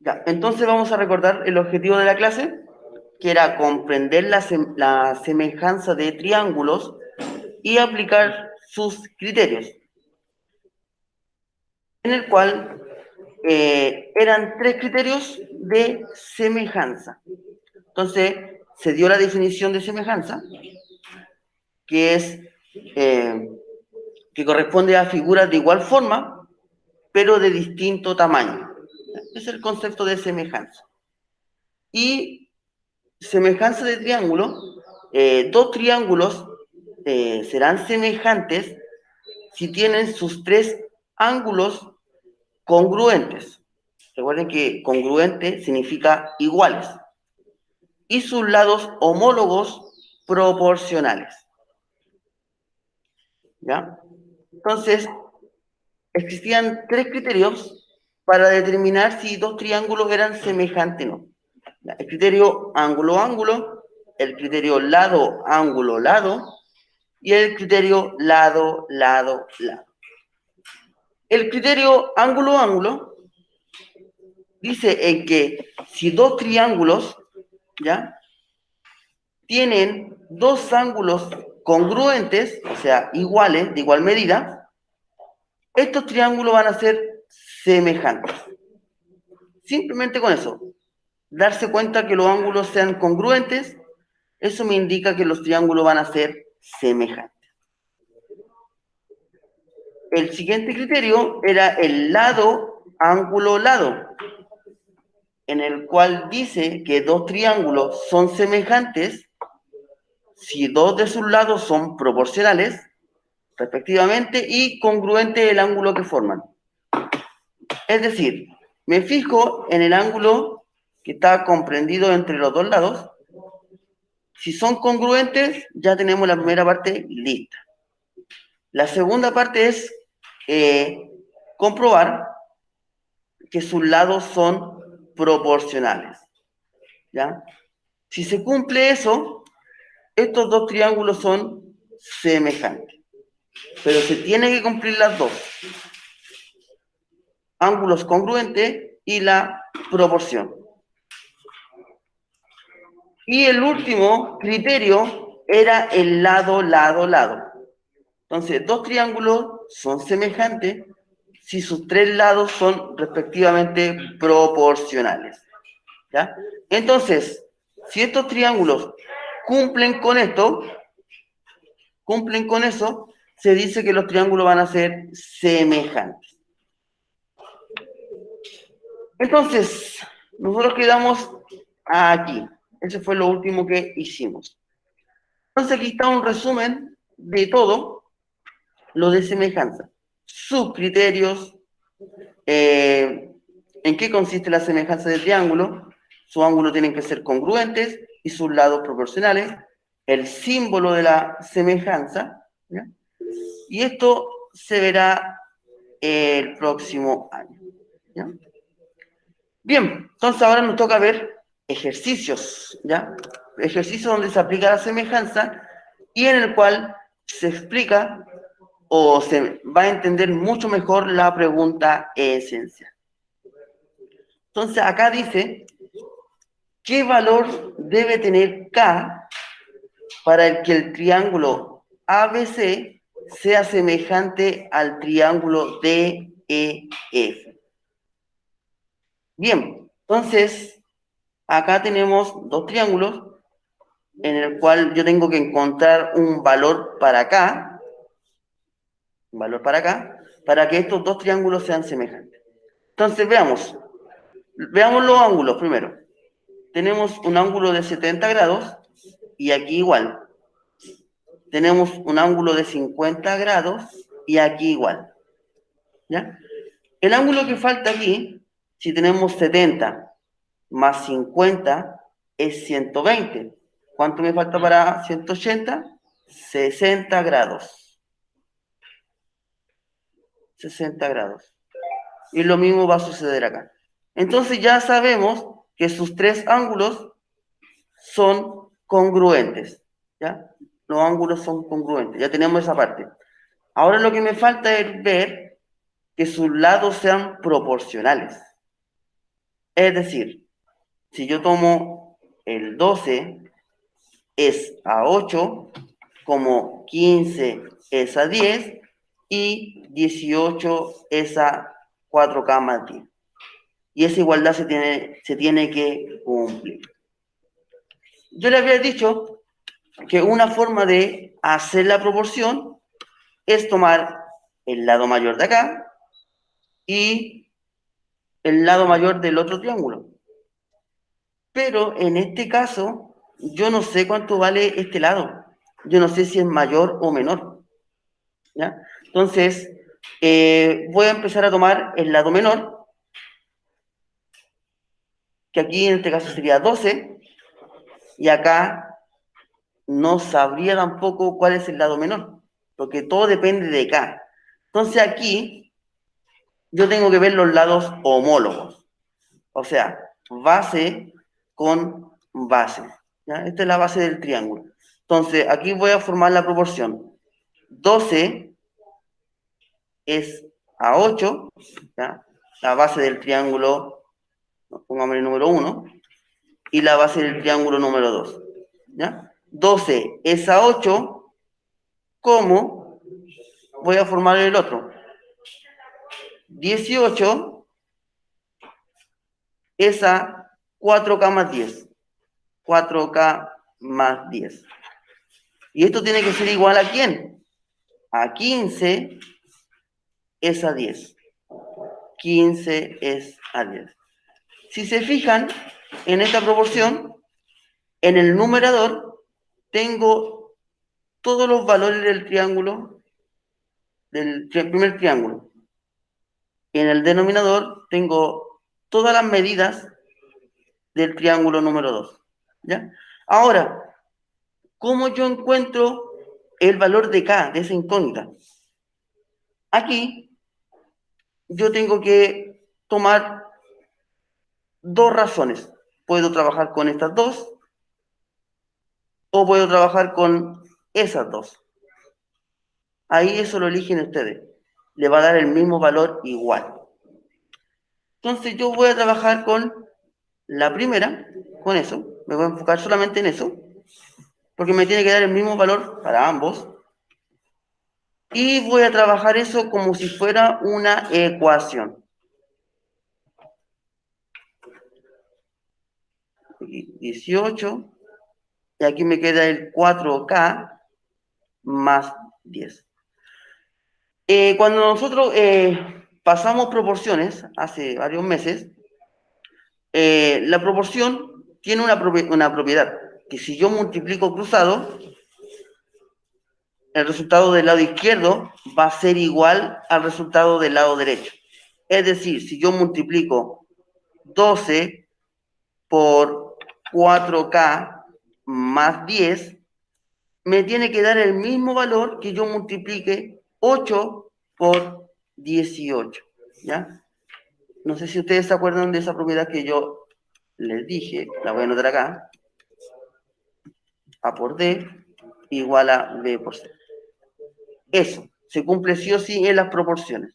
Ya, entonces vamos a recordar el objetivo de la clase, que era comprender la semejanza de triángulos y aplicar sus criterios, en el cual eran tres criterios de semejanza. Entonces, se dio la definición de semejanza, que es eh, que corresponde a figuras de igual forma, pero de distinto tamaño. Es el concepto de semejanza. Y semejanza de triángulo, dos triángulos serán semejantes si tienen sus tres ángulos congruentes. Recuerden que congruente significa iguales. Y sus lados homólogos proporcionales. ¿Ya? Entonces, existían tres criterios para determinar si dos triángulos eran semejantes o no. El criterio ángulo-ángulo, el criterio lado-ángulo-lado y el criterio lado-lado-lado. El criterio ángulo-ángulo dice en que si dos triángulos, ¿ya?, tienen dos ángulos congruentes, o sea, iguales, de igual medida, estos triángulos van a ser semejantes. Simplemente con eso, darse cuenta que los ángulos sean congruentes, eso me indica que los triángulos van a ser semejantes. El siguiente criterio era el lado, ángulo, lado, en el cual dice que dos triángulos son semejantes si dos de sus lados son proporcionales, respectivamente, y congruente el ángulo que forman. Es decir, me fijo en el ángulo que está comprendido entre los dos lados. Si son congruentes, ya tenemos la primera parte lista. La segunda parte es comprobar que sus lados son proporcionales. ¿Ya? Si se cumple eso, estos dos triángulos son semejantes. Pero se tiene que cumplir las dos. Ángulos congruentes y la proporción. Y el último criterio era el lado, lado, lado. Entonces, dos triángulos son semejantes si sus tres lados son respectivamente proporcionales. ¿Ya? Entonces, si estos triángulos cumplen con esto, cumplen con eso, se dice que los triángulos van a ser semejantes. Entonces, nosotros quedamos aquí. Ese fue lo último que hicimos. Entonces, aquí está un resumen de todo lo de semejanza. Sus criterios, en qué consiste la semejanza del triángulo. Sus ángulos tienen que ser congruentes y sus lados proporcionales. El símbolo de la semejanza, ¿ya? Y esto se verá el próximo año, ¿ya? Bien, entonces ahora nos toca ver ejercicios, ¿ya? Ejercicios donde se aplica la semejanza y en el cual se explica o se va a entender mucho mejor la pregunta esencial. Entonces acá dice, ¿qué valor debe tener K para que el triángulo ABC sea semejante al triángulo DEF? Bien, entonces acá tenemos dos triángulos en el cual yo tengo que encontrar un valor para acá, para que estos dos triángulos sean semejantes. Entonces veamos los ángulos primero. Tenemos un ángulo de 70 grados y aquí igual. Tenemos un ángulo de 50 grados y aquí igual. ¿Ya? El ángulo que falta aquí, si tenemos 70 más 50, es 120. ¿Cuánto me falta para 180? 60 grados. 60 grados. Y lo mismo va a suceder acá. Entonces ya sabemos que sus tres ángulos son congruentes. ¿Ya? Los ángulos son congruentes. Ya tenemos esa parte. Ahora lo que me falta es ver que sus lados sean proporcionales. Es decir, si yo tomo el 12 es a 8, como 15 es a 10 y 18 es a 4K más 10. Y esa igualdad se tiene que cumplir. Yo le había dicho que una forma de hacer la proporción es tomar el lado mayor de acá y el lado mayor del otro triángulo. Pero en este caso, yo no sé cuánto vale este lado. Yo no sé si es mayor o menor. ¿Ya? Entonces, voy a empezar a tomar el lado menor, que aquí en este caso sería 12, y acá no sabría tampoco cuál es el lado menor, porque todo depende de acá. Entonces aquí yo tengo que ver los lados homólogos, o sea, base con base. ¿Ya? Esta es la base del triángulo. Entonces aquí voy a formar la proporción. 12 es a 8, ¿ya? La base del triángulo, pongamos el número 1, y la base del triángulo número 2. ¿Ya? 12 es a 8, ¿cómo? Voy a formar el otro. 18 es a 4K más 10. 4K más 10. Y esto tiene que ser igual a ¿quién? A 15 es a 10. 15 es a 10. Si se fijan, en esta proporción, en el numerador, tengo todos los valores del triángulo, del primer triángulo. En el denominador tengo todas las medidas del triángulo número 2. ¿Ya? Ahora, ¿cómo yo encuentro el valor de K, de esa incógnita? Aquí yo tengo que tomar dos razones. Puedo trabajar con estas dos o puedo trabajar con esas dos. Ahí eso lo eligen ustedes. Le va a dar el mismo valor igual. Entonces yo voy a trabajar con la primera, con eso. Me voy a enfocar solamente en eso, porque me tiene que dar el mismo valor para ambos. Y voy a trabajar eso como si fuera una ecuación. 18, y aquí me queda el 4K más 10. Cuando nosotros pasamos proporciones, hace varios meses, la proporción tiene una propiedad, que si yo multiplico cruzado, el resultado del lado izquierdo va a ser igual al resultado del lado derecho. Es decir, si yo multiplico 12 por 4K más 10, me tiene que dar el mismo valor que yo multiplique 8 por 18. ¿Ya? No sé si ustedes se acuerdan de esa propiedad que yo les dije, la voy a anotar acá. A por D igual a B por C. Eso, se cumple sí o sí en las proporciones.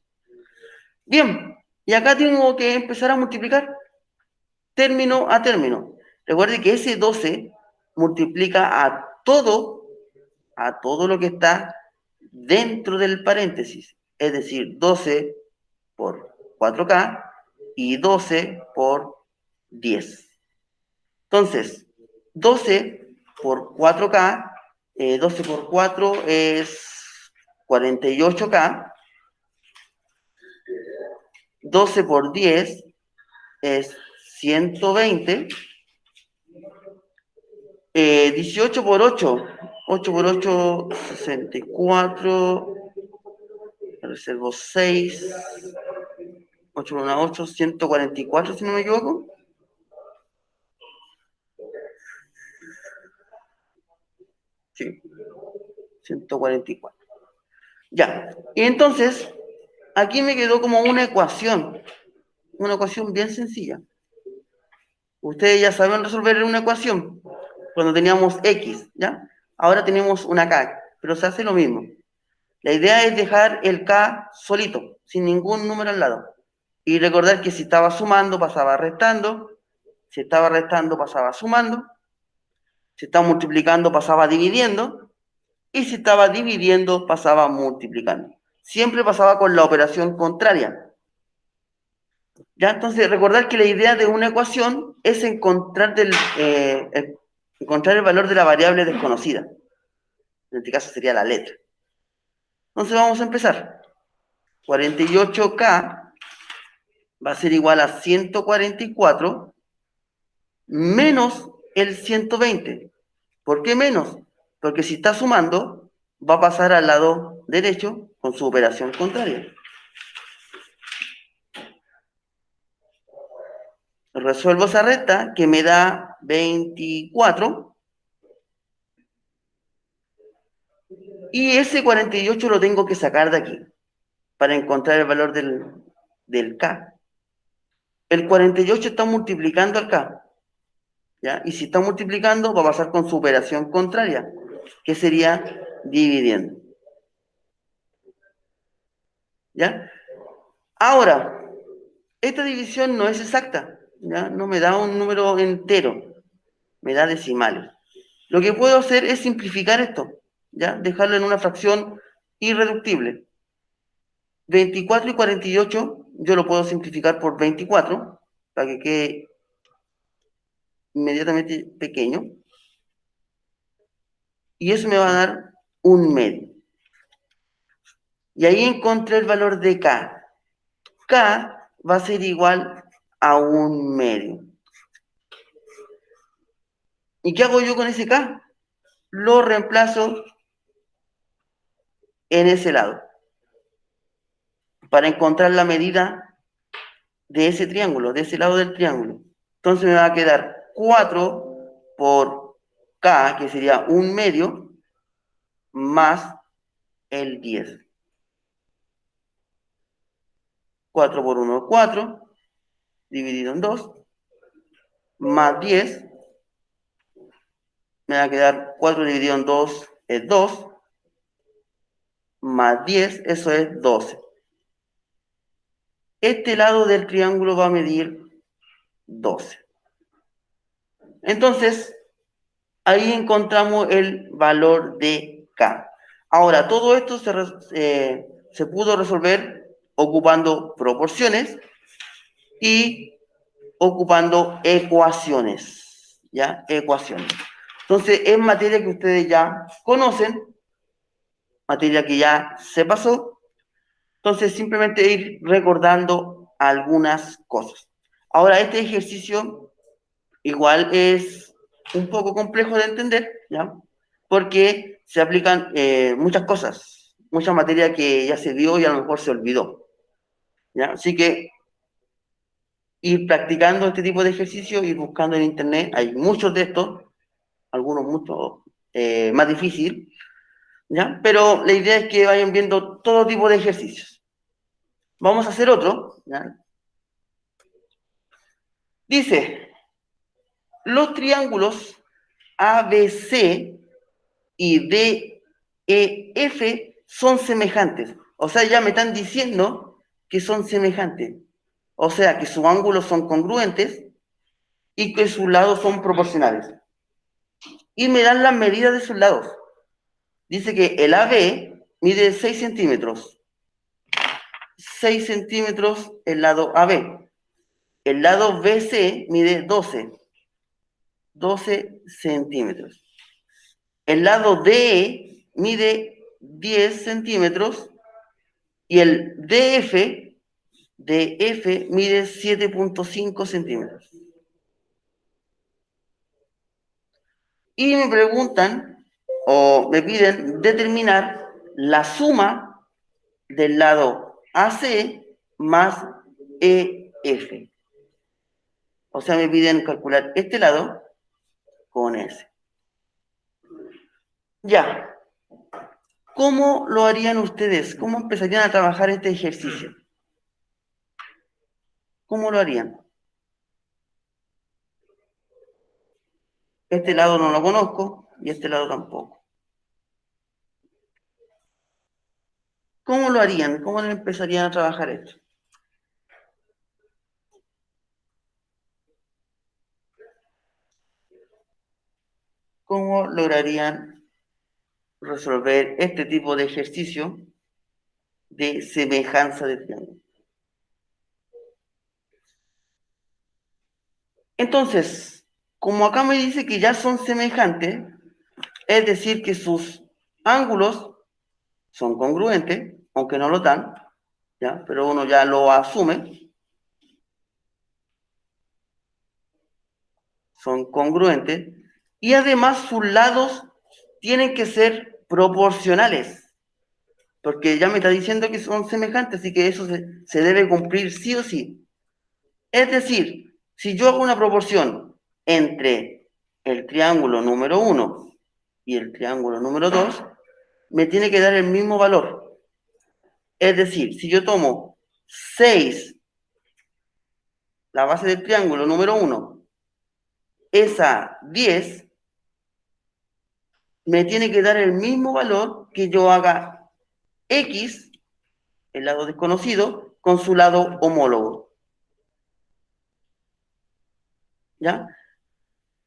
Bien, y acá tengo que empezar a multiplicar término a término. Recuerde que ese 12 multiplica a todo lo que está dentro del paréntesis. Es decir, 12 por 4K y 12 por 10. Entonces, 12 por 4K, 12 por 4 es 48K, 12 por 10 es 120, 18 por 8, 8 por 8, 64, reservo 6, 8 por 1, 8, 144 si no me equivoco. Sí, 144. Ya, y entonces, aquí me quedó como una ecuación bien sencilla. Ustedes ya saben resolver una ecuación cuando teníamos X, ¿ya? Ahora tenemos una K, pero se hace lo mismo. La idea es dejar el K solito, sin ningún número al lado. Y recordar que si estaba sumando, pasaba restando. Si estaba restando, pasaba sumando. Si estaba multiplicando, pasaba dividiendo. Y si estaba dividiendo, pasaba multiplicando. Siempre pasaba con la operación contraria. ¿Ya? Entonces, recordar que la idea de una ecuación es encontrar el valor de la variable desconocida. En este caso sería la letra. Entonces vamos a empezar. 48K va a ser igual a 144 menos el 120. ¿Por qué menos? Porque si está sumando, va a pasar al lado derecho con su operación contraria. Resuelvo esa recta que me da 24. Y ese 48 lo tengo que sacar de aquí para encontrar el valor del K. El 48 está multiplicando al K. ¿Ya? Y si está multiplicando, va a pasar con su operación contraria, que sería dividiendo. ¿Ya? Ahora, esta división no es exacta, ¿ya? No me da un número entero, me da decimales. Lo que puedo hacer es simplificar esto, ¿ya? Dejarlo en una fracción irreductible. 24 y 48 yo lo puedo simplificar por 24 para que quede inmediatamente pequeño. Y eso me va a dar un medio. Y ahí encontré el valor de K. K va a ser igual a un medio. ¿Y qué hago yo con ese K? Lo reemplazo en ese lado para encontrar la medida de ese triángulo, de ese lado del triángulo. Entonces me va a quedar 4 por K, que sería un medio, más el 10. 4 por 1 es 4, dividido en 2, más 10, me va a quedar 4 dividido en 2 es 2, más 10, eso es 12. Este lado del triángulo va a medir 12. Entonces, ahí encontramos el valor de K. Ahora, todo esto se pudo resolver ocupando proporciones y ocupando ecuaciones. ¿Ya? Ecuaciones. Entonces, es materia que ustedes ya conocen, materia que ya se pasó. Entonces, simplemente ir recordando algunas cosas. Ahora, este ejercicio igual es un poco complejo de entender, ¿ya? Porque se aplican muchas cosas, mucha materia que ya se vio y a lo mejor se olvidó, ¿ya? Así que ir practicando este tipo de ejercicios, ir buscando en internet, hay muchos de estos, algunos mucho más difícil, ¿ya? Pero la idea es que vayan viendo todo tipo de ejercicios. Vamos a hacer otro, ¿ya? Dice, los triángulos ABC y DEF son semejantes. O sea, ya me están diciendo que son semejantes. O sea, que sus ángulos son congruentes y que sus lados son proporcionales. Y me dan las medidas de sus lados. Dice que el AB mide 6 centímetros. 6 centímetros el lado AB. El lado BC mide 12. 12 centímetros. El lado DE mide 10 centímetros y el DF mide 7.5 centímetros. Y me preguntan o me piden determinar la suma del lado AC más EF. O sea, me piden calcular este lado con ese. Ya. ¿Cómo lo harían ustedes? ¿Cómo empezarían a trabajar este ejercicio? ¿Cómo lo harían? Este lado no lo conozco y este lado tampoco. ¿Cómo lo harían? ¿Cómo empezarían a trabajar esto? ¿cómo lograrían resolver este tipo de ejercicio de semejanza de triángulo? Entonces, como acá me dice que ya son semejantes, es decir, que sus ángulos son congruentes, aunque no lo dan, ¿ya? Pero uno ya lo asume, son congruentes, y además sus lados tienen que ser proporcionales, porque ya me está diciendo que son semejantes, así que eso se debe cumplir sí o sí. Es decir, si yo hago una proporción entre el triángulo número 1 y el triángulo número 2, me tiene que dar el mismo valor. Es decir, si yo tomo 6, la base del triángulo número 1, esa 10, me tiene que dar el mismo valor que yo haga X, el lado desconocido, con su lado homólogo. ¿Ya?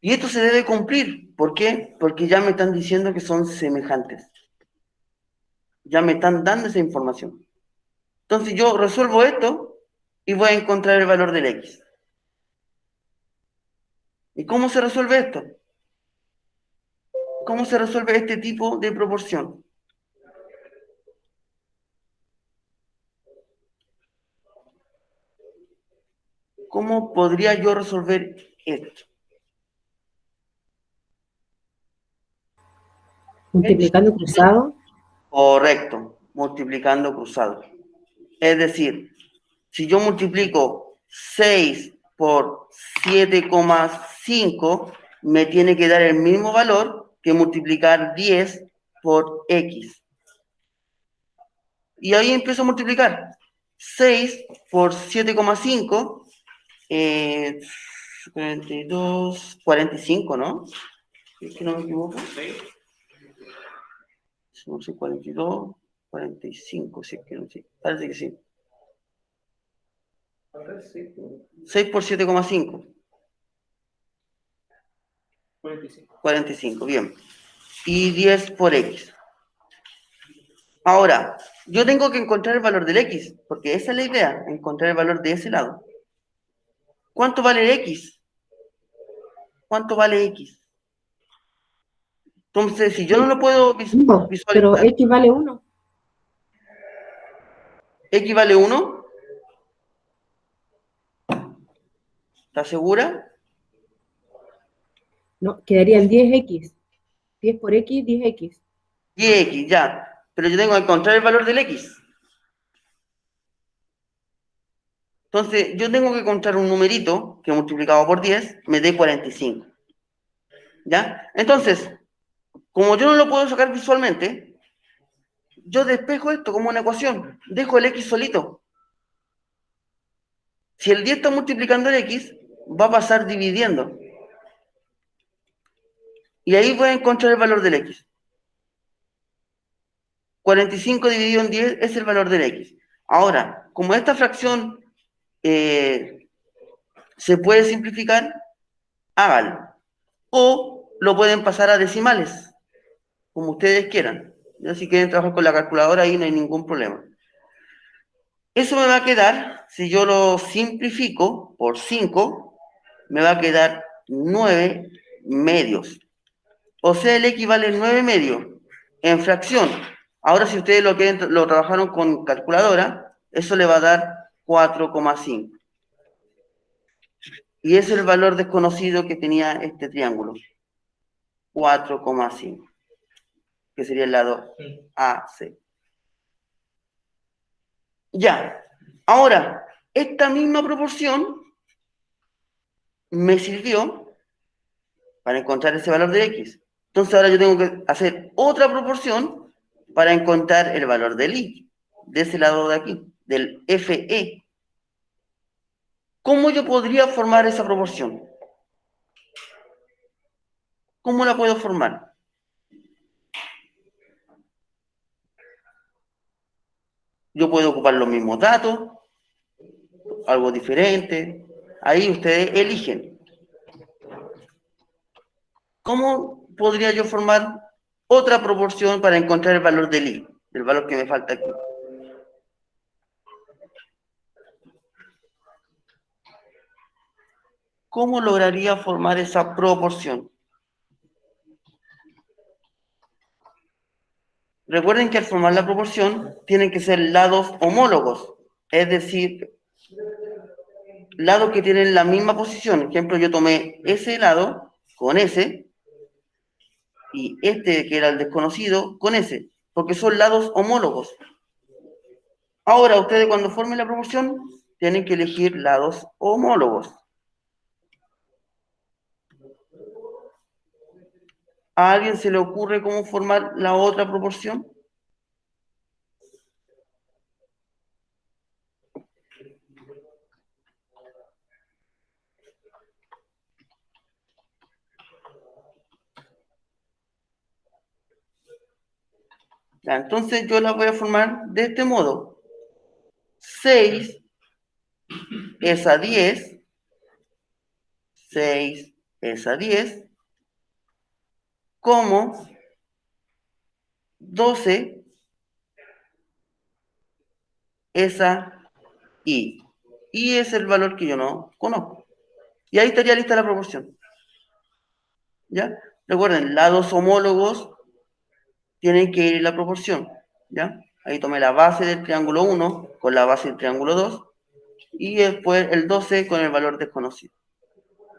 Y esto se debe cumplir. ¿Por qué? Porque ya me están diciendo que son semejantes. Ya me están dando esa información. Entonces yo resuelvo esto y voy a encontrar el valor del X. ¿Y cómo se resuelve esto? ¿Cómo se resuelve este tipo de proporción? ¿Cómo podría yo resolver esto? Multiplicando cruzado. Correcto, multiplicando cruzado. Es decir, si yo multiplico 6 por 7,5, me tiene que dar el mismo valor que multiplicar 10 por X. Y ahí empiezo a multiplicar. 6 por 7,5, 42, 45, ¿no? Es que no me equivoco. No sé, 42, 45, si es que no sé. Parece que sí. 6 por 7,5. 45, bien. Y 10 por X. Ahora, yo tengo que encontrar el valor del X, porque esa es la idea, encontrar el valor de ese lado. ¿Cuánto vale X? ¿Cuánto vale X? Entonces, si yo no lo puedo No, pero visualizar, X vale 1. X vale 1, ¿estás segura? No, quedarían 10X. 10 por X, 10X. Y X, ya. Pero yo tengo que encontrar el valor del X. Entonces, yo tengo que encontrar un numerito que multiplicado por 10 me dé 45. ¿Ya? Entonces, como yo no lo puedo sacar visualmente, yo despejo esto como una ecuación. Dejo el X solito. Si el 10 está multiplicando el X, va a pasar dividiendo. Y ahí voy a encontrar el valor del X. 45 dividido en 10 es el valor del X. Ahora, como esta fracción se puede simplificar, háganlo. O lo pueden pasar a decimales, como ustedes quieran. Ya si quieren trabajar con la calculadora, ahí no hay ningún problema. Eso me va a quedar, si yo lo simplifico por 5, me va a quedar 9 medios. O sea, el X vale 9 medios en fracción. Ahora, si ustedes lo trabajaron con calculadora, eso le va a dar 4,5. Y ese es el valor desconocido que tenía este triángulo. 4,5. Que sería el lado AC. Ya. Ahora, esta misma proporción me sirvió para encontrar ese valor de X. Entonces ahora yo tengo que hacer otra proporción para encontrar el valor del Y, de ese lado de aquí, del FE. ¿Cómo yo podría formar esa proporción? ¿Cómo la puedo formar? Yo puedo ocupar los mismos datos, algo diferente. Ahí ustedes eligen. ¿Cómo podría yo formar otra proporción para encontrar el valor del I, el valor que me falta aquí. ¿Cómo lograría formar esa proporción? Recuerden que al formar la proporción tienen que ser lados homólogos, es decir, lados que tienen la misma posición. Por ejemplo, yo tomé ese lado con ese y este que era el desconocido con ese, porque son lados homólogos. Ahora, ustedes cuando formen la proporción tienen que elegir lados homólogos. ¿A alguien se le ocurre cómo formar la otra proporción? Ya, entonces yo la voy a formar de este modo. 6 es a 10. 6 es a 10. Como 12 es a I. Y es el valor que yo no conozco. Y ahí estaría lista la proporción. ¿Ya? Recuerden, lados homólogos tienen que ir en la proporción. ¿Ya? Ahí tomé la base del triángulo 1 con la base del triángulo 2 y después el 12 con el valor desconocido.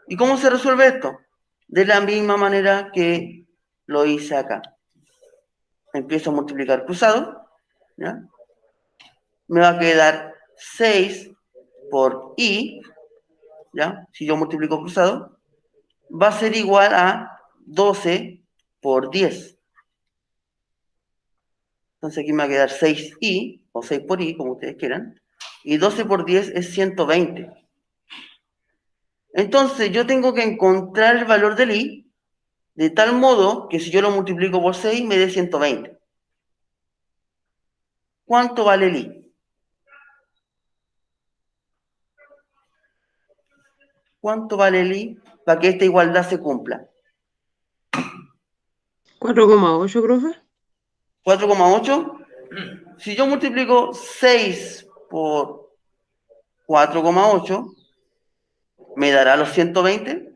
¿Y cómo se resuelve esto? De la misma manera que lo hice acá. Empiezo a multiplicar cruzado. ¿Ya? Me va a quedar 6 por I, ¿ya? Si yo multiplico cruzado, va a ser igual a 12 por 10. Entonces aquí me va a quedar 6i, o 6 por i, como ustedes quieran, y 12 por 10 es 120. Entonces yo tengo que encontrar el valor del i de tal modo que si yo lo multiplico por 6 me dé 120. ¿Cuánto vale el i? ¿Cuánto vale el i para que esta igualdad se cumpla? 4,8, profe. 4,8. Si yo multiplico 6 por 4,8, me dará los 120.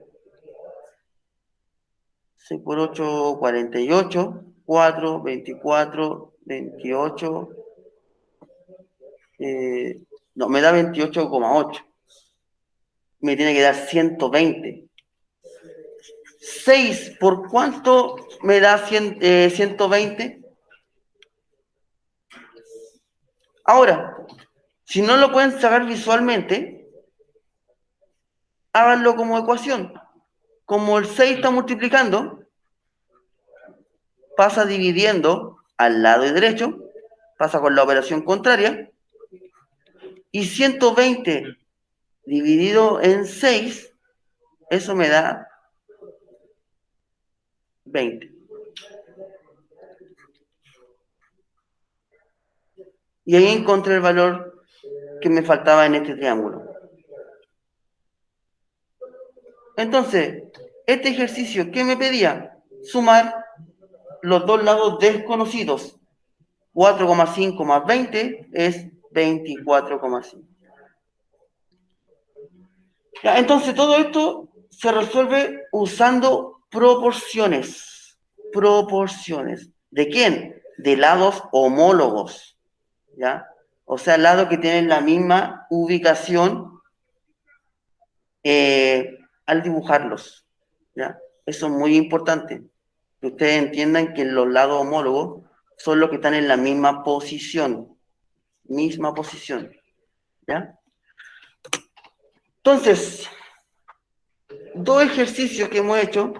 6 por 8, 48. 4, 24, 28. No, me da 28,8. Me tiene que dar 120. 6 por cuánto me da 120. Ahora, si no lo pueden sacar visualmente, háganlo como ecuación. Como el 6 está multiplicando, pasa dividiendo al lado derecho, pasa con la operación contraria, y 120 dividido en 6, eso me da 20. Y ahí encontré el valor que me faltaba en este triángulo. Entonces, este ejercicio, ¿qué me pedía? Sumar los dos lados desconocidos. 4,5 más 20 es 24,5. Entonces, todo esto se resuelve usando proporciones. Proporciones. ¿De quién? De lados homólogos. ¿Ya? O sea, lados que tienen la misma ubicación al dibujarlos. ¿Ya? Eso es muy importante. Que ustedes entiendan que los lados homólogos son los que están en la misma posición. Misma posición. ¿Ya? Entonces, dos ejercicios que hemos hecho,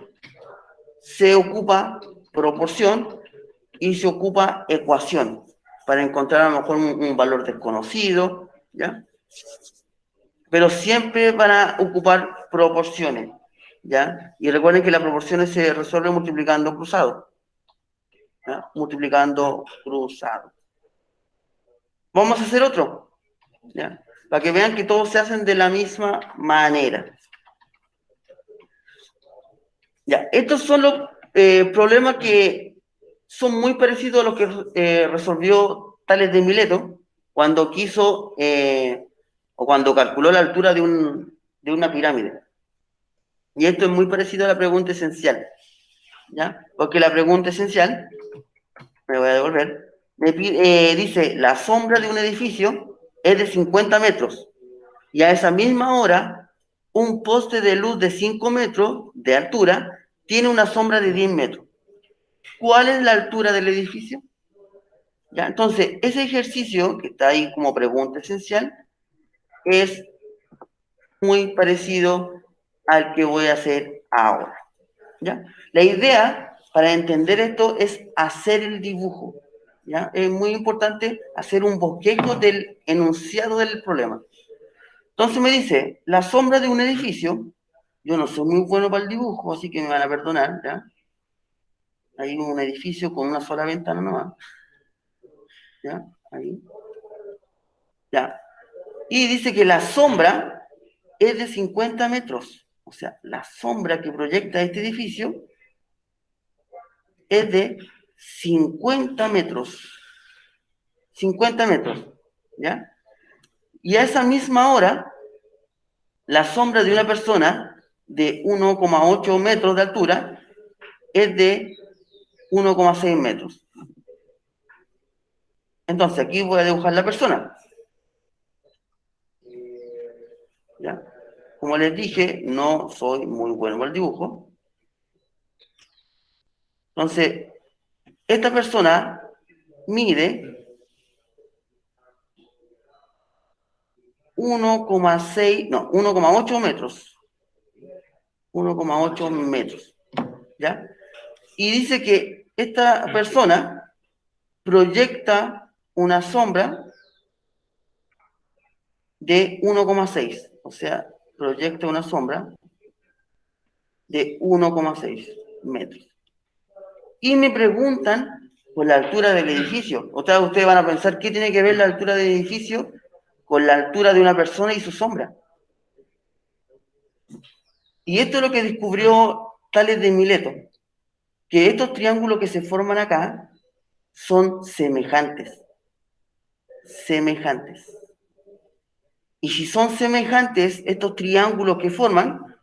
se ocupa proporción y se ocupa ecuación para encontrar a lo mejor un valor desconocido, ¿ya? Pero siempre van a ocupar proporciones, ¿ya? Y recuerden que las proporciones se resuelven multiplicando cruzado, ¿ya? Multiplicando cruzado. Vamos a hacer otro, ¿ya? Para que vean que todos se hacen de la misma manera. Ya, estos son problemas que son muy parecidos a los que resolvió Tales de Mileto cuando quiso o cuando calculó la altura de una pirámide. Y esto es muy parecido a la pregunta esencial, ¿ya? Porque la pregunta esencial, me voy a devolver, dice, la sombra de un edificio es de 50 metros y a esa misma hora un poste de luz de 5 metros de altura tiene una sombra de 10 metros. ¿Cuál es la altura del edificio? ¿Ya? Entonces, ese ejercicio que está ahí como pregunta esencial es muy parecido al que voy a hacer ahora. ¿Ya? La idea para entender esto es hacer el dibujo. ¿Ya? Es muy importante hacer un bosquejo del enunciado del problema. Entonces me dice, la sombra de un edificio, yo no soy muy bueno para el dibujo, así que me van a perdonar, ¿ya? Hay un edificio con una sola ventana nomás, ¿ya? Ahí, ¿ya? Y dice que la sombra es de 50 metros, o sea, la sombra que proyecta este edificio es de 50 metros, 50 metros, ¿ya? Y a esa misma hora, la sombra de una persona de 1,8 metros de altura es de 1,6 metros. Entonces, aquí voy a dibujar la persona. ¿Ya? Como les dije, no soy muy bueno para el dibujo. Entonces, esta persona mide 1,6, no, 1,8 metros. 1,8 metros. ¿Ya? Y dice que esta persona proyecta una sombra de 1,6. O sea, proyecta una sombra de 1,6 metros. Y me preguntan por la altura del edificio. O sea, ustedes van a pensar, ¿qué tiene que ver la altura del edificio con la altura de una persona y su sombra? Y esto es lo que descubrió Tales de Mileto, que estos triángulos que se forman acá son semejantes. Semejantes. Y si son semejantes, estos triángulos que forman,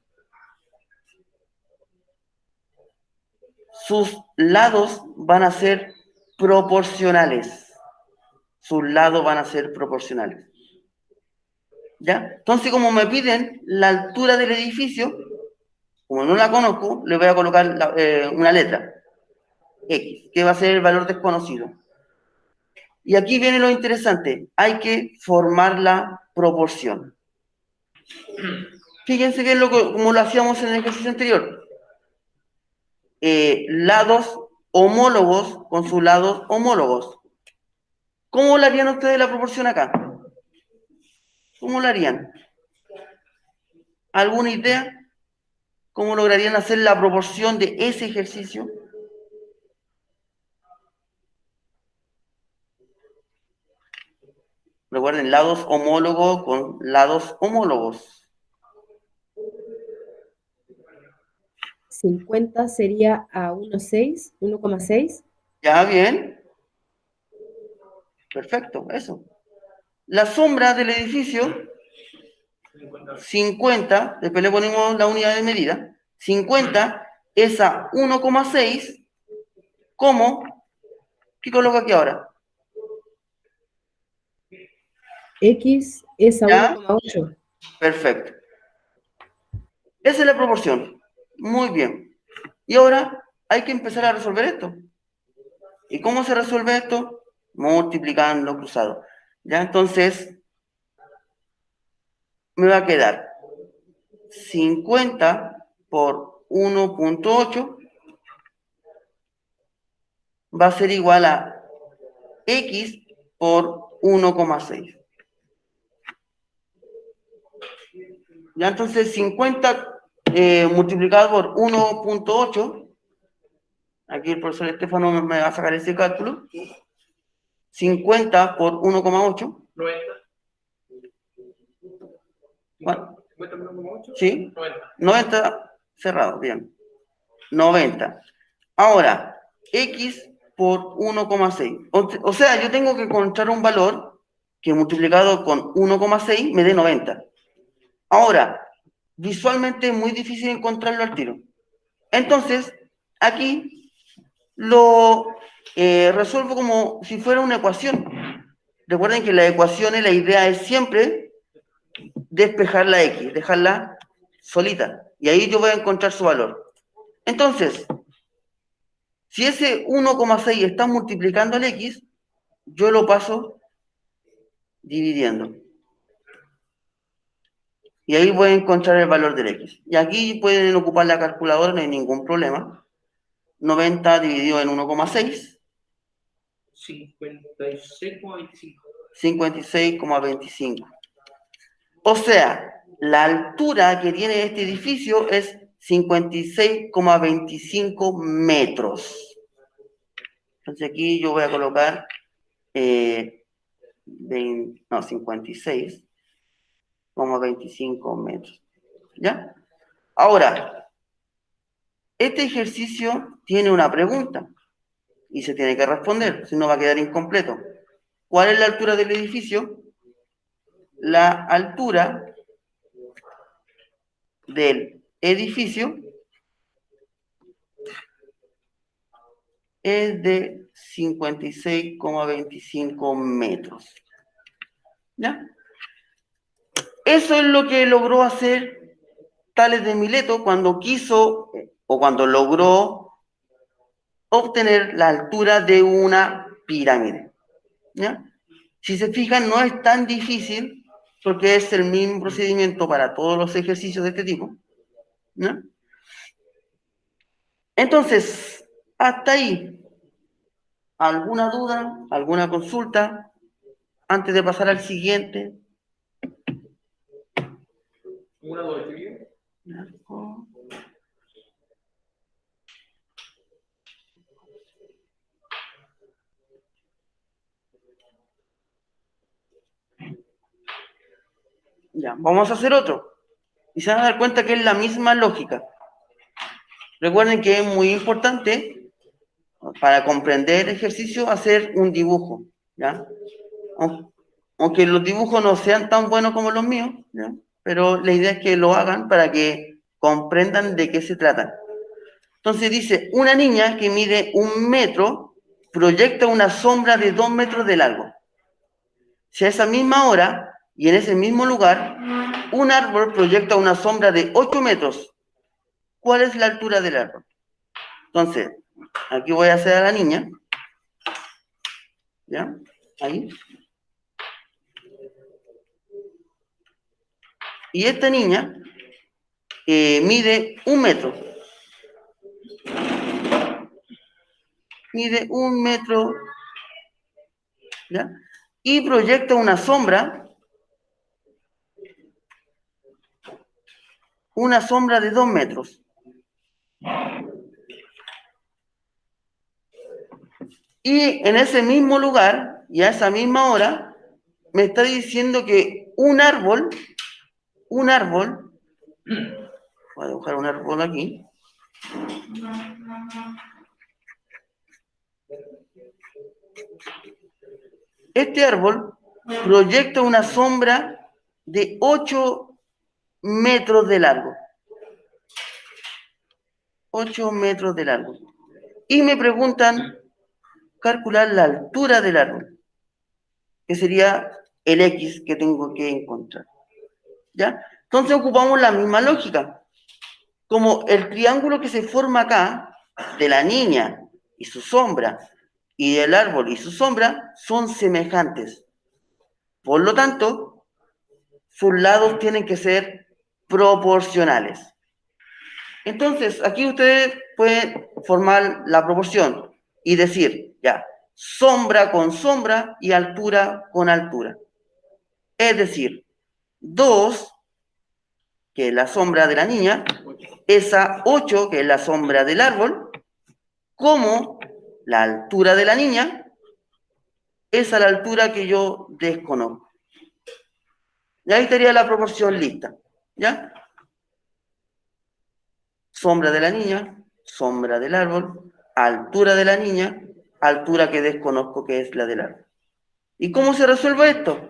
sus lados van a ser proporcionales. Sus lados van a ser proporcionales. ¿Ya? Entonces, como me piden la altura del edificio, como no la conozco, le voy a colocar una letra, X, que va a ser el valor desconocido. Y aquí viene lo interesante, hay que formar la proporción. Fíjense bien como lo hacíamos en el ejercicio anterior. Lados homólogos con sus lados homólogos. ¿Cómo le harían ustedes la proporción acá? ¿Cómo lo harían? ¿Alguna idea? ¿Cómo lograrían hacer la proporción de ese ejercicio? Recuerden, lados homólogos con lados homólogos. 50 sería a 1,6, 1,6. ¿Ya? Bien. Perfecto, eso. La sombra del edificio, 50, después le ponemos la unidad de medida, 50 es a 1,6, ¿cómo? ¿Qué coloco aquí ahora? X es a ¿Ya? 1,8. Perfecto. Esa es la proporción. Muy bien. Y ahora hay que empezar a resolver esto. ¿Y cómo se resuelve esto? Multiplicando cruzado. ¿Ya? Entonces, me va a quedar 50 por 1,8 va a ser igual a X por 1,6. Ya, entonces 50 multiplicado por 1,8, aquí el profesor Estefano me va a sacar ese cálculo, 50 por 1,8. 90. ¿Cuánto? 50 por 1,8. ¿Sí? 90. 90 cerrado, bien. 90. Ahora, x por 1,6. O sea, yo tengo que encontrar un valor que multiplicado con 1,6 me dé 90. Ahora, visualmente es muy difícil encontrarlo al tiro. Entonces, aquí lo resuelvo como si fuera una ecuación. Recuerden que las ecuaciones, la idea es siempre despejar la x, dejarla solita. Y ahí yo voy a encontrar su valor. Entonces, si ese 1,6 está multiplicando el x, yo lo paso dividiendo. Y ahí voy a encontrar el valor del x. Y aquí pueden ocupar la calculadora, no hay ningún problema. 90 dividido en 1,6. 56,25. 56,25. O sea, la altura que tiene este edificio es 56,25 metros. Entonces aquí yo voy a colocar 56,25 metros. ¿Ya? Ahora, este ejercicio tiene una pregunta y se tiene que responder, si no va a quedar incompleto. ¿Cuál es la altura del edificio? La altura del edificio es de 56,25 metros. ¿Ya? Eso es lo que logró hacer Tales de Mileto cuando quiso o cuando logró obtener la altura de una pirámide. ¿Ya? Si se fijan, no es tan difícil porque es el mismo procedimiento para todos los ejercicios de este tipo. ¿Ya? Entonces, hasta ahí, ¿alguna duda? ¿Alguna consulta? Antes de pasar al siguiente. Una doble. Ya, vamos a hacer otro. Y se van a dar cuenta que es la misma lógica. Recuerden que es muy importante para comprender el ejercicio hacer un dibujo, ¿ya? Aunque los dibujos no sean tan buenos como los míos, ¿ya? Pero la idea es que lo hagan para que comprendan de qué se trata. Entonces dice, una niña que mide 1 metro proyecta una sombra de 2 metros de largo. Si a esa misma hora y en ese mismo lugar, un árbol proyecta una sombra de 8 metros, ¿cuál es la altura del árbol? Entonces, aquí voy a hacer a la niña, ¿ya? Ahí. Y esta niña mide 1 metro. Mide 1 metro, ¿ya? Y proyecta una sombra de 2 metros. Y en ese mismo lugar, y a esa misma hora, me está diciendo que un árbol, voy a dibujar un árbol aquí, este árbol proyecta una sombra de 8 metros de largo. 8 metros de largo. Y me preguntan calcular la altura del árbol, que sería el X que tengo que encontrar. ¿Ya? Entonces ocupamos la misma lógica. Como el triángulo que se forma acá, de la niña y su sombra, y del árbol y su sombra, son semejantes. Por lo tanto, sus lados tienen que ser proporcionales. Entonces, aquí ustedes pueden formar la proporción y decir, ya, sombra con sombra y altura con altura. Es decir, 2, que es la sombra de la niña, esa 8, que es la sombra del árbol, como la altura de la niña es a la altura que yo desconozco. Y ahí estaría la proporción lista, ¿ya? Sombra de la niña, sombra del árbol, altura de la niña, altura que desconozco que es la del árbol. ¿Y cómo se resuelve esto?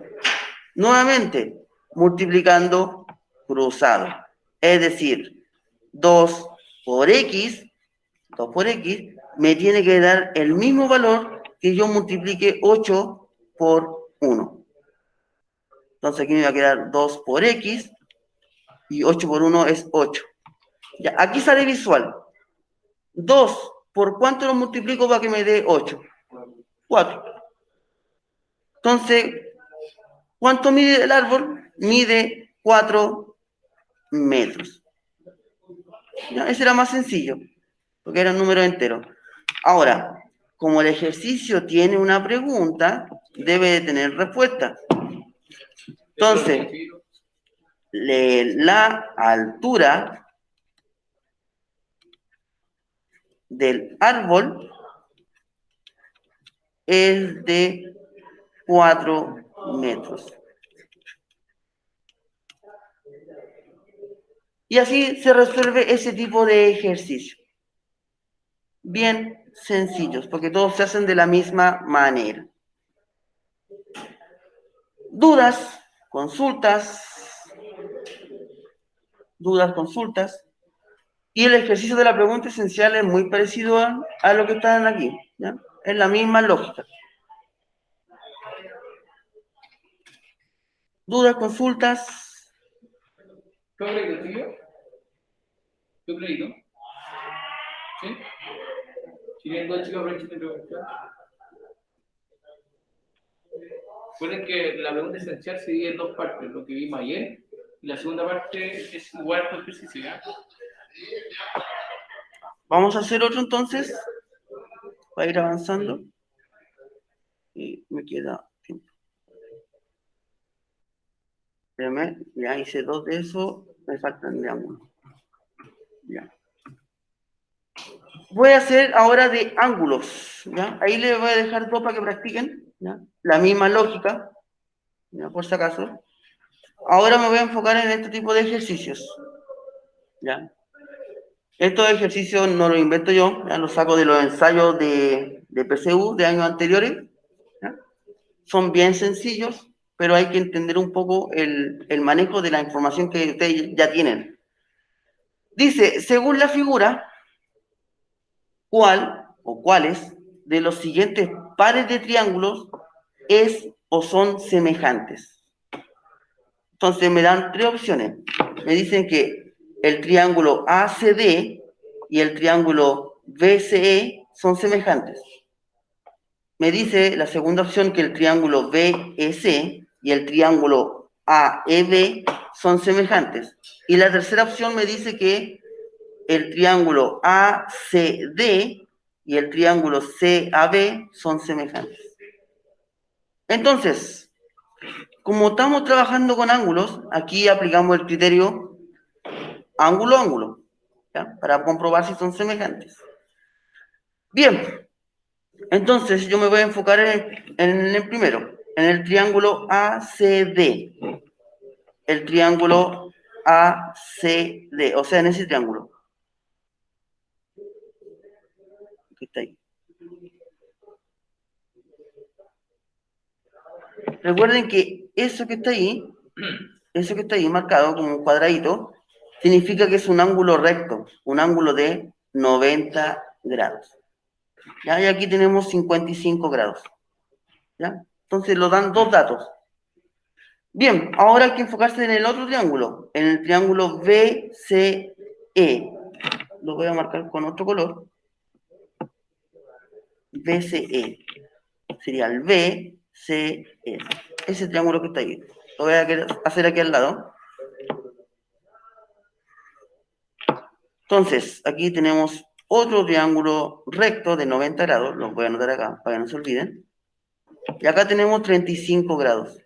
Nuevamente, multiplicando cruzado. Es decir, 2 por x me tiene que dar el mismo valor que yo multiplique 8 por 1. Entonces aquí me va a quedar 2 por x y 8 por 1 es 8. Ya, aquí sale visual. 2, ¿por cuánto lo multiplico para que me dé 8? 4. Entonces, ¿cuánto mide el árbol? Mide 4 metros. Ya, ese era más sencillo, porque era un número entero. Ahora, como el ejercicio tiene una pregunta, debe de tener respuesta. Entonces, la altura del árbol es de 4 metros. Y así se resuelve ese tipo de ejercicio. Bien sencillos, porque todos se hacen de la misma manera. Dudas, consultas. Y el ejercicio de la pregunta esencial es muy parecido a lo que están aquí, ¿ya? Es la misma lógica. Dudas, consultas. ¿Tú crédito, tío? ¿Tú crédito? ¿Sí? Si vienen dos chicos, aprovechen de preguntar. Recuerden que la pregunta esencial se divide en dos partes, lo que vimos ayer, y la segunda parte es igual a tu ejercicio, ¿ya? Vamos a hacer otro entonces, para ir avanzando. Y me queda tiempo. Espérame, ya hice 2 de eso, me faltan de ángulo. Ya. Voy a hacer ahora de ángulos, ¿ya? Ahí les voy a dejar 2 para que practiquen, ¿ya? La misma lógica, ¿ya? Por si acaso. Ahora me voy a enfocar en este tipo de ejercicios, ¿ya? Estos ejercicios no los invento yo, ya los saco de los ensayos de PSU de años anteriores, ¿ya? Son bien sencillos, pero hay que entender un poco el manejo de la información que ustedes ya tienen. Dice, según la figura, ¿cuál o cuáles de los siguientes pares de triángulos es o son semejantes? Entonces me dan 3 opciones. Me dicen que el triángulo ACD y el triángulo BCE son semejantes. Me dice la segunda opción que el triángulo BEC y el triángulo AEB son semejantes. Y la tercera opción me dice que el triángulo ACD y el triángulo CAB son semejantes. Entonces, como estamos trabajando con ángulos, aquí aplicamos el criterio ángulo-ángulo, ¿ya? Para comprobar si son semejantes. Bien, entonces yo me voy a enfocar en el primero, en el triángulo ACD. El triángulo ACD, o sea, en ese triángulo. Que está ahí. Recuerden que eso que está ahí marcado como un cuadradito, significa que es un ángulo recto, un ángulo de 90 grados. ¿Ya? Y aquí tenemos 55 grados. ¿Ya? Entonces lo dan 2 datos. Bien, ahora hay que enfocarse en el otro triángulo, en el triángulo BCE. Lo voy a marcar con otro color. BCE. Sería el BCE. Ese triángulo que está ahí. Lo voy a hacer aquí al lado. Entonces, aquí tenemos otro triángulo recto de 90 grados. Lo voy a anotar acá para que no se olviden. Y acá tenemos 35 grados.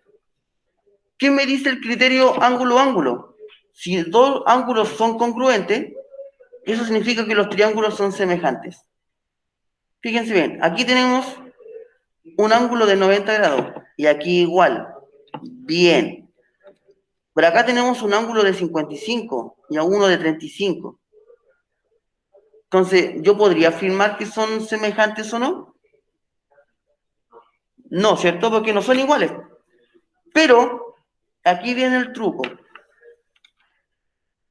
¿Qué me dice el criterio ángulo-ángulo? Si 2 ángulos son congruentes, eso significa que los triángulos son semejantes. Fíjense bien, aquí tenemos un ángulo de 90 grados y aquí igual. Bien. Por acá tenemos un ángulo de 55 y a uno de 35. Entonces, ¿yo podría afirmar que son semejantes o no? No, ¿cierto? Porque no son iguales. Pero, aquí viene el truco.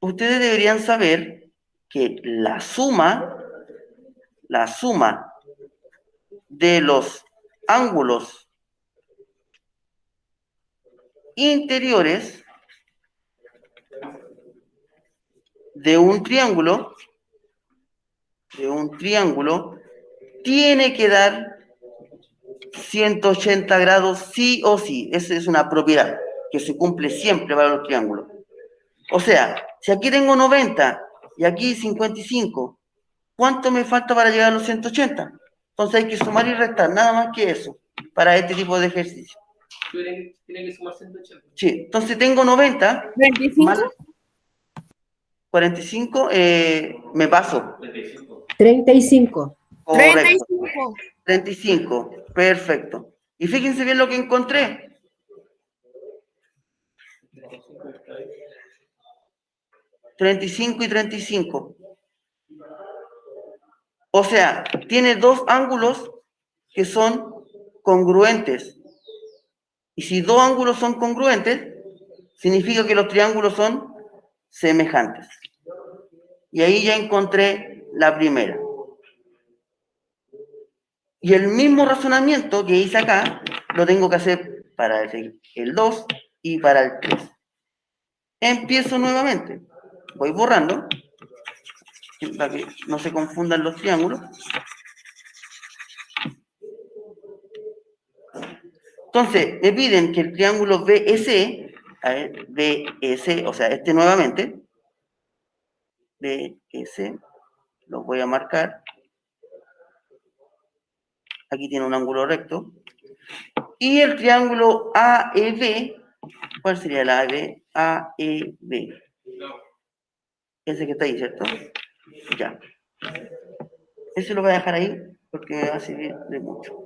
Ustedes deberían saber que la suma de los ángulos interiores de un triángulo tiene que dar 180 grados sí o sí. Esa es una propiedad que se cumple siempre para los triángulos. O sea, si aquí tengo 90 y aquí 55, ¿cuánto me falta para llegar a los 180? Entonces hay que sumar y restar, nada más que eso, para este tipo de ejercicio. Tiene que sumar 180. Sí, entonces tengo 90 más 25. 45, me paso. 35. Correcto. 35. 35, perfecto. Y fíjense bien lo que encontré. 35 y 35. O sea, tiene dos ángulos que son congruentes. Y si dos ángulos son congruentes, significa que los triángulos son semejantes. Y ahí ya encontré la primera. Y el mismo razonamiento que hice acá, lo tengo que hacer para el 2 y para el 3. Empiezo nuevamente. Voy borrando, para que no se confundan los triángulos. Entonces, me piden que el triángulo BSE, a ver, BSE, o sea, este nuevamente, BSE, lo voy a marcar. Aquí tiene un ángulo recto. Y el triángulo AEB, ¿cuál sería el AEB? AEB. Ese que está ahí, ¿cierto? Ya. Ese lo voy a dejar ahí porque me va a servir de mucho.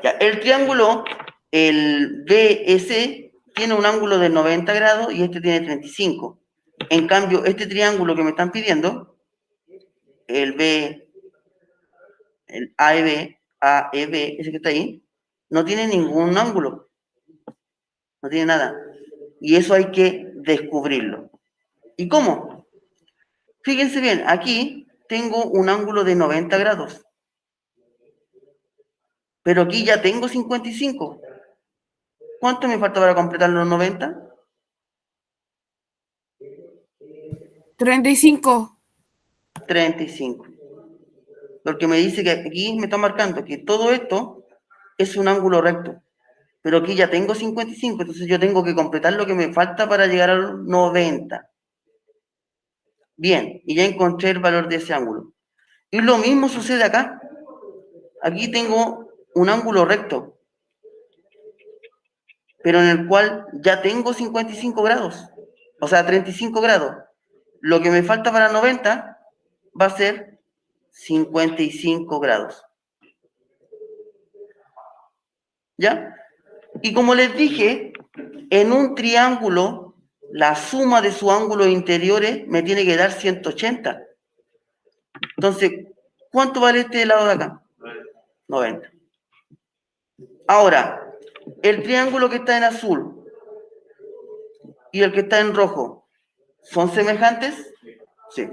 Ya, el triángulo, el BS, tiene un ángulo de 90 grados y este tiene 35. En cambio, este triángulo que me están pidiendo, el AEB, ese que está ahí, no tiene ningún ángulo. No tiene nada. Y eso hay que descubrirlo. ¿Y cómo? Fíjense bien, aquí tengo un ángulo de 90 grados. Pero aquí ya tengo 55. ¿Cuánto me falta para completar los 90? 35. 35. Porque me dice que aquí me está marcando que todo esto es un ángulo recto. Pero aquí ya tengo 55, entonces yo tengo que completar lo que me falta para llegar a los 90. Bien, y ya encontré el valor de ese ángulo. Y lo mismo sucede acá. Aquí tengo un ángulo recto, pero en el cual ya tengo 55 grados, o sea, 35 grados. Lo que me falta para 90 va a ser 55 grados. ¿Ya? Y como les dije, en un triángulo, la suma de sus ángulos interiores me tiene que dar 180. Entonces, ¿cuánto vale este lado de acá? 90. Ahora, el triángulo que está en azul y el que está en rojo, ¿son semejantes? Sí,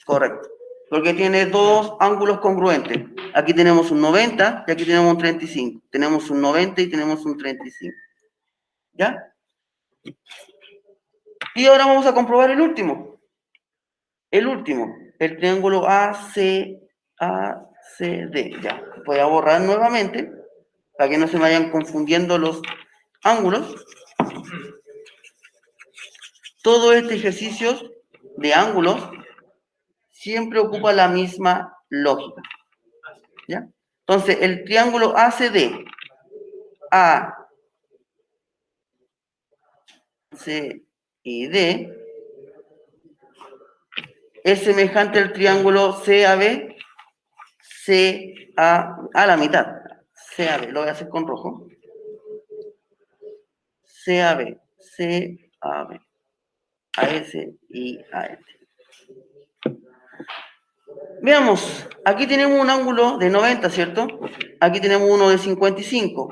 correcto. Porque tiene dos ángulos congruentes. Aquí tenemos un 90 y aquí tenemos un 35. Tenemos un 90 y tenemos un 35. ¿Ya? Y ahora vamos a comprobar el último. El triángulo ACD. Ya, voy a borrar nuevamente para que no se me vayan confundiendo los ángulos. Todo este ejercicio de ángulos siempre ocupa la misma lógica. ¿Ya? Entonces, el triángulo ACD, A, C y D, es semejante al triángulo CAB, a la mitad. CAB, lo voy a hacer con rojo. CAB, AS y AS. Veamos, aquí tenemos un ángulo de 90, ¿cierto? Aquí tenemos uno de 55.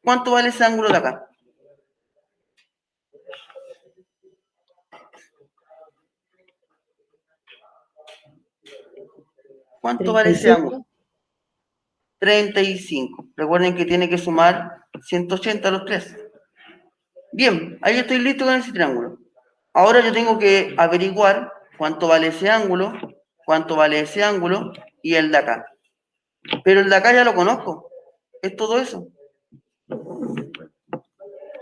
¿Cuánto vale ese ángulo de acá? ¿Cuánto vale ese ángulo? 35. Recuerden que tiene que sumar 180 a los tres. Bien, ahí estoy listo con ese triángulo. Ahora yo tengo que averiguar cuánto vale ese ángulo, cuánto vale ese ángulo y el de acá. Pero el de acá ya lo conozco. Es todo eso.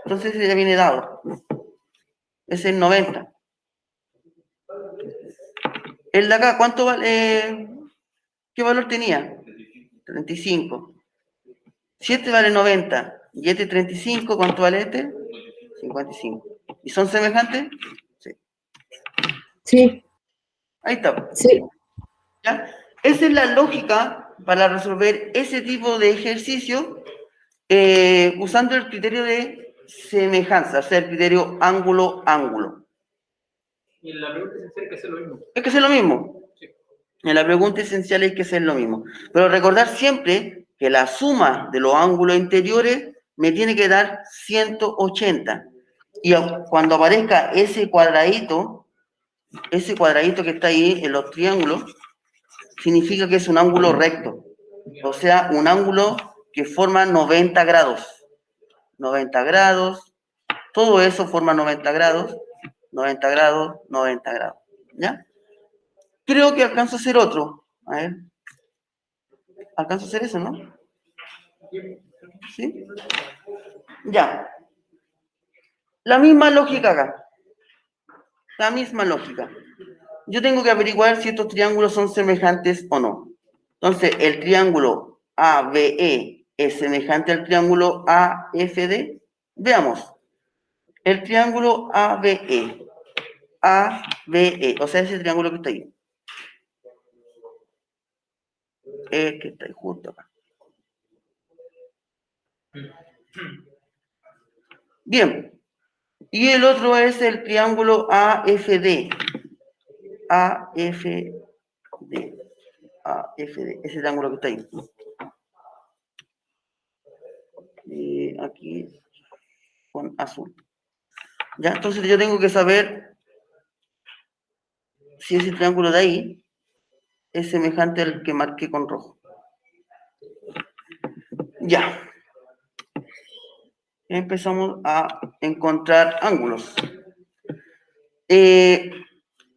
Entonces ya viene dado. Es el 90. El de acá, ¿cuánto vale? ¿Qué valor tenía? 35. Si este vale 90 y este 35, ¿cuánto vale este? 55. ¿Y son semejantes? Sí. Sí, Ahí está. sí. ¿Ya? Esa es la lógica para resolver ese tipo de ejercicio usando el criterio de semejanza, o sea, el criterio ángulo-ángulo. Y en la pregunta esencial hay que hacer lo mismo. Es que es lo mismo. Sí. En la pregunta esencial hay que hacer lo mismo. Pero recordar siempre que la suma de los ángulos interiores me tiene que dar 180. Y cuando aparezca ese cuadradito que está ahí en los triángulos, significa que es un ángulo recto. O sea, un ángulo que forma 90 grados. 90 grados, todo eso forma 90 grados, 90 grados, 90 grados. ¿Ya? Creo que alcanzo a hacer otro. A ver. Alcanzo a hacer eso, ¿no? ¿Sí? Ya. La misma lógica acá. La misma lógica. Yo tengo que averiguar si estos triángulos son semejantes o no. Entonces, el triángulo ABE es semejante al triángulo AFD. Veamos. El triángulo ABE. ABE, o sea, ese triángulo que está ahí. Que está ahí justo acá. Bien. Y el otro es el triángulo AFD. AFD. AFD, ese triángulo que está ahí. Y aquí con azul. ¿Ya? Entonces yo tengo que saber si ese triángulo de ahí es semejante al que marqué con rojo. Ya. Empezamos a encontrar ángulos.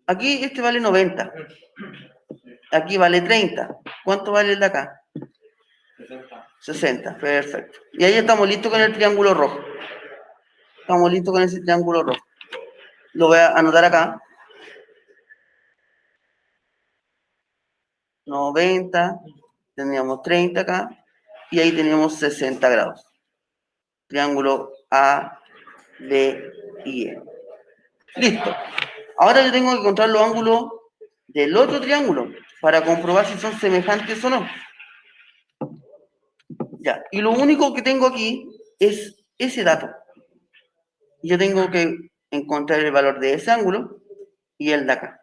Aquí este vale 90. Aquí vale 30. ¿Cuánto vale el de acá? 60. Perfecto. Y ahí estamos listos con el triángulo rojo. Estamos listos con ese triángulo rojo. Lo voy a anotar acá. 90. Teníamos 30 acá. Y ahí teníamos 60 grados. Triángulo A, B y E. Listo. Ahora yo tengo que encontrar los ángulos del otro triángulo para comprobar si son semejantes o no. Ya. Y lo único que tengo aquí es ese dato. Yo tengo que encontrar el valor de ese ángulo y el de acá.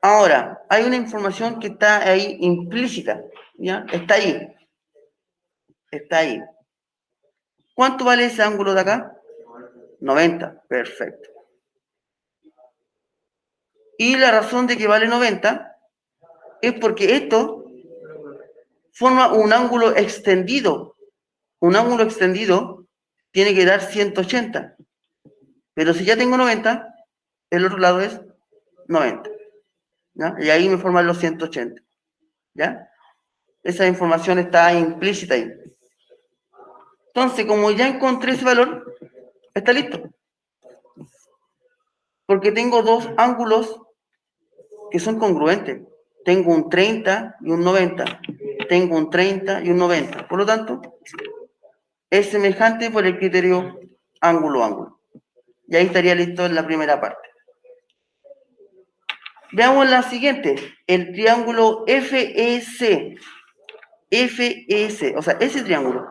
Ahora, hay una información que está ahí implícita, ¿ya? Está ahí. Está ahí. ¿Cuánto vale ese ángulo de acá? 90. Perfecto. Y la razón de que vale 90 es porque esto forma un ángulo extendido. Un ángulo extendido tiene que dar 180. Pero si ya tengo 90, el otro lado es 90. ¿Ya? Y ahí me forman los 180. ¿Ya? Esa información está implícita ahí. Entonces, como ya encontré ese valor, está listo. Porque tengo dos ángulos que son congruentes. Tengo un 30 y un 90. Tengo un 30 y un 90. Por lo tanto, es semejante por el criterio ángulo-ángulo. Y ahí estaría listo en la primera parte. Veamos la siguiente. El triángulo FEC. FEC, o sea, ese triángulo.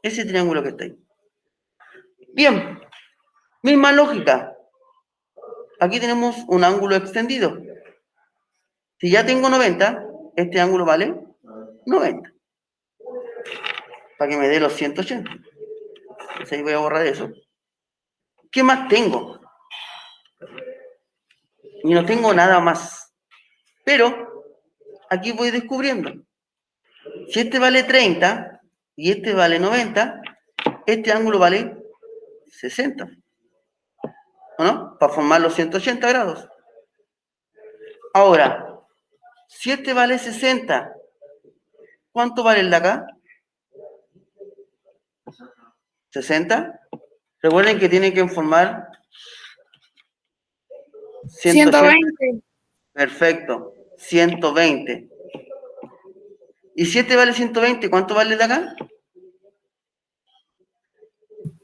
Ese triángulo que está ahí. Bien, misma lógica. aquí tenemos un ángulo extendido. Si ya tengo 90, este ángulo vale 90. Para que me dé los 180. Entonces ahí voy a borrar eso. ¿Qué más tengo? Y no tengo nada más. Pero aquí voy descubriendo. Si este vale 30 y este vale 90, este ángulo vale 60. ¿O no? Para formar los 180 grados. Ahora, si este vale 60, ¿cuánto vale el de acá? 60. Recuerden que tienen que formar 180. 120. Perfecto. 120. Y si este vale 120, ¿cuánto vale el de acá?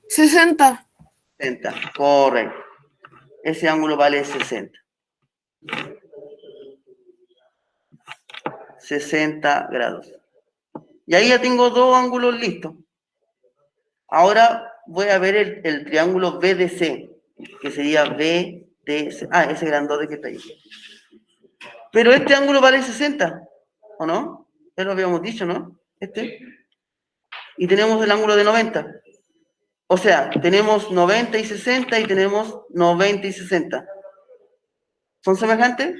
60. 60. Correcto. Ese ángulo vale 60. 60 grados. Y ahí ya tengo dos ángulos listos. Ahora voy a ver el triángulo BDC, que sería BDC. Ah, ese grandote que está ahí. Pero este ángulo vale 60, ¿o no? Ya lo habíamos dicho, ¿no? Este. Y tenemos el ángulo de 90. O sea, tenemos 90 y 60 y tenemos 90 y 60. ¿Son semejantes?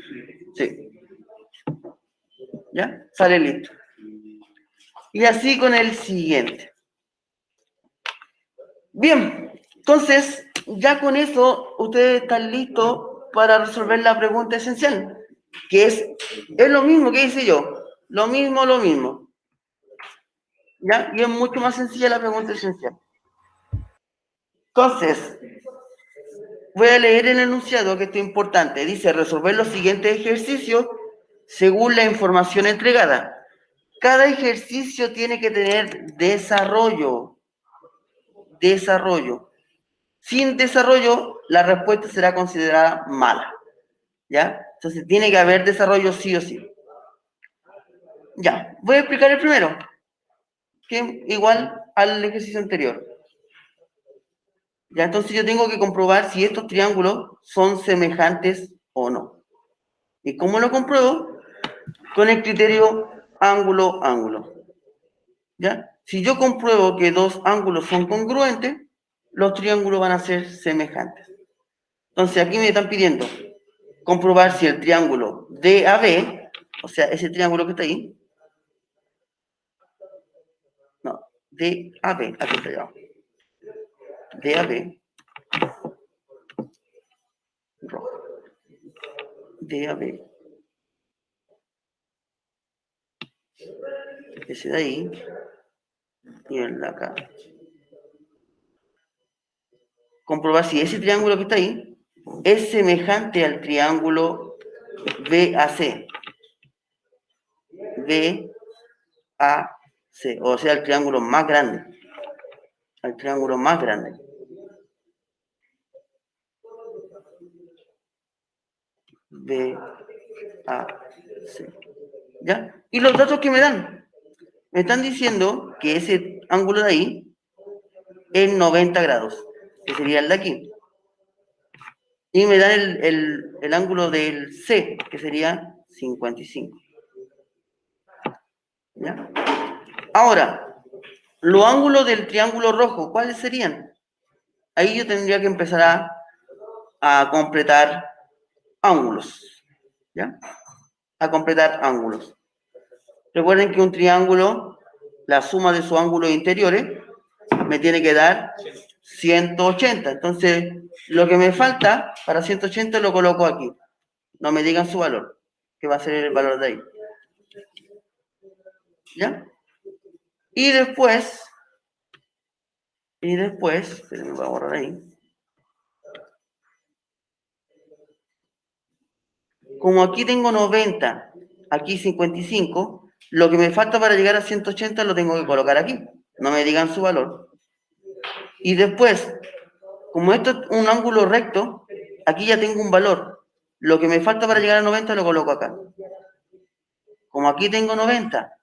Sí. ¿Ya? Sale listo. Y así con el siguiente. Bien, entonces, ya con eso, ustedes están listos para resolver la pregunta esencial, que es lo mismo que hice yo. Lo mismo. ¿Ya? Y es mucho más sencilla la pregunta esencial. Entonces, voy a leer el enunciado, que esto es importante. Dice, resolver los siguientes ejercicios según la información entregada. Cada ejercicio tiene que tener desarrollo. Sin desarrollo, la respuesta será considerada mala. ¿Ya? Entonces, tiene que haber desarrollo sí o sí. Ya, voy a explicar el primero, que es igual al ejercicio anterior. Ya, entonces yo tengo que comprobar si estos triángulos son semejantes o no. ¿Y cómo lo compruebo? Con el criterio ángulo-ángulo. ¿Ya? Si yo compruebo que dos ángulos son congruentes, los triángulos van a ser semejantes. Entonces aquí me están pidiendo comprobar si el triángulo DAB, o sea, ese triángulo que está ahí, no, DAB, aquí está ya. DAB, rojo. DAB. Ese de ahí y el de acá. Comprobar si ese triángulo que está ahí es semejante al triángulo BAC. BAC, o sea, el triángulo más grande. Al triángulo más grande. BAC. ¿Ya? Y los datos que me dan. Me están diciendo que ese ángulo de ahí es 90 grados, que sería el de aquí. Y me dan el ángulo del C, que sería 55. ¿Ya? Ahora, los ángulos del triángulo rojo, ¿cuáles serían? Ahí yo tendría que empezar a completar ángulos. ¿Ya? A completar ángulos. Recuerden que un triángulo, la suma de sus ángulos interiores, me tiene que dar 180. Entonces, lo que me falta para 180 lo coloco aquí. No me digan su valor, que va a ser el valor de ahí. ¿Ya? Y después, se me va a borrar ahí. Como aquí tengo 90, aquí 55, lo que me falta para llegar a 180 lo tengo que colocar aquí. No me digan su valor. Y después, como esto es un ángulo recto, aquí ya tengo un valor. Lo que me falta para llegar a 90 lo coloco acá. Como aquí tengo 90,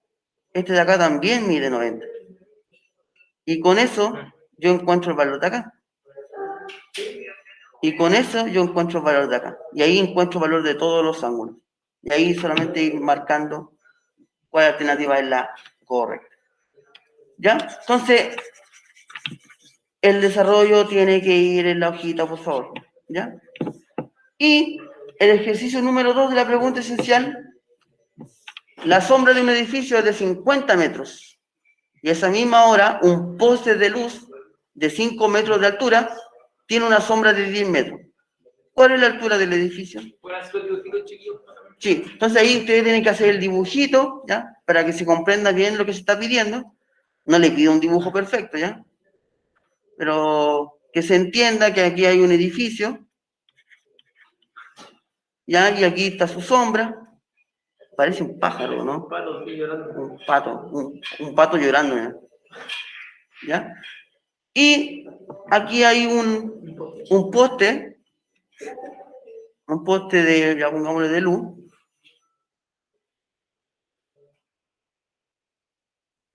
este de acá también mide 90. Y con eso yo encuentro el valor de acá. Y con eso yo encuentro el valor de acá. Y ahí encuentro el valor de todos los ángulos. Y ahí solamente ir marcando cuál alternativa es la correcta. ¿Ya? Entonces, el desarrollo tiene que ir en la hojita, por favor. ¿Ya? Y el ejercicio número 2 de la pregunta esencial. La sombra de un edificio es de 50 metros. Y a esa misma hora, un poste de luz de 5 metros de altura tiene una sombra de 10 metros. ¿Cuál es la altura del edificio? ¿Pueden hacer los dibujitos, chiquillos? Sí, entonces ahí ustedes tienen que hacer el dibujito, ¿ya? Para que se comprenda bien lo que se está pidiendo. No le pido un dibujo perfecto, ¿ya? Pero que se entienda que aquí hay un edificio, ¿ya? Y aquí está su sombra. Parece un pájaro, ¿no? Palos, sí, llorando. Un pato llorando, ¿ya? ¿Ya? Y aquí hay un poste de, ya pongámosle de luz,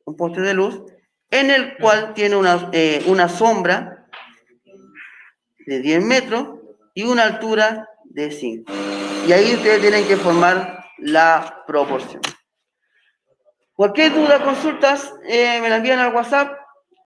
un poste de luz, en el cual tiene una sombra de 10 metros y una altura de 5. Y ahí ustedes tienen que formar la proporción. Cualquier duda, consultas, me la envían al WhatsApp